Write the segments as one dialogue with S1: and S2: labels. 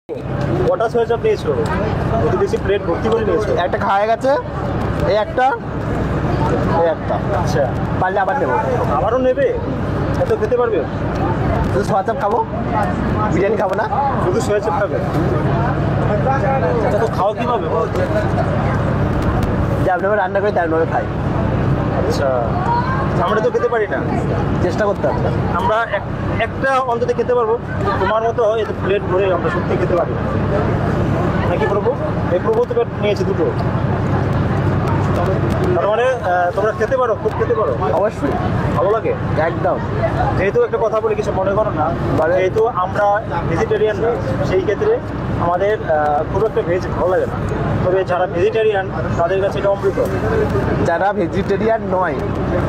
S1: কটা সোয়া চাপ নিয়েছো? যদি বেশি প্লেট ভর্তি করে নিয়েছো?
S2: একটা খাওয়া গেছে, এই একটা, এই একটা।
S1: আচ্ছা,
S2: পারলে আবার নেবো।
S1: আবারও নেবে? এত খেতে পারবে?
S2: শুধু সোয়া চাপ খাবো, বিরিয়ানি খাবো না।
S1: শুধু সোয়া চাপ খাবে? তো খাওয়া কীভাবে?
S2: যেমনভাবে রান্না করি তেমনভাবে খাই।
S1: আচ্ছা, আমরা তো খেতে পারি না,
S2: চেষ্টা করতে হবে।
S1: আমরা একটা অন্তত খেতে পারবো। তোমার মতো এত প্লেট ভরে আমরা সত্যি খেতে পারি নাকি প্রভু? এই প্রভু তো নিয়েছে দুটো, তার মানে তোমরা খেতে পারো, খুব খেতে পারো?
S2: অবশ্যই
S1: ভালো লাগে
S2: একদম।
S1: যেহেতু একটা কথা বলে কিছু মনে করো না, যেহেতু আমরা ভেজিটেরিয়ান না, সেই ক্ষেত্রে আমাদের খুব একটা ভেজ ভালো লাগে না। তবে যারা ভেজিটেরিয়ান তাদের কাছে এটা অমৃত।
S2: যারা ভেজিটেরিয়ান নয়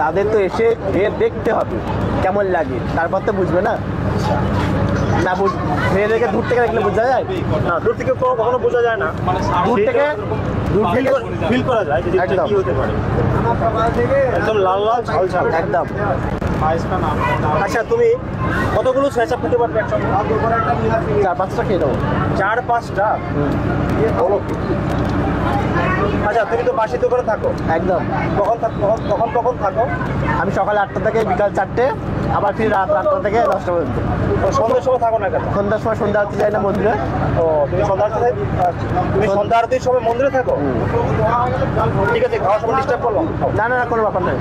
S2: তাদের তো এসে খেয়ে দেখতে হবে কেমন লাগে, তারপর তো বুঝবে না। না খেয়ে দেখে দূর থেকে দেখলে বোঝা যায়
S1: না, দূর থেকে কখনো বোঝা যায় না,
S2: দূর থেকে
S1: ফিল করা যায় যে জিনিসটা কি হতে পারে। একদম লাল লাল ঝাল ঝাল
S2: একদম।
S1: আচ্ছা, তুমি কতগুলো সোয়া চাপ খেতে পারবে একসঙ্গে?
S2: 4-5টা খেয়ে দেবো।
S1: 4-5টা? বলো কি? আচ্ছা, তুমি তো বাসি দোকানে থাকো,
S2: একদম।
S1: কখন থাকো?
S2: আমি সকাল 8টা থেকে বিকাল 4টে, আবার ফির রাত 8টা থেকে 10টা পর্যন্ত।
S1: সন্ধ্যার সময় থাকো না কেন?
S2: সন্ধ্যার সময় সন্ধ্যা আরতি যাই না মন্দিরে।
S1: ও, তুমি সন্ধ্যা আরতির সময় মন্দিরে থাকো? ঠিক আছে, খাওয়ার সময় ডিস্টার্ব করলাম?
S2: না না না, কোনো ব্যাপার নয়।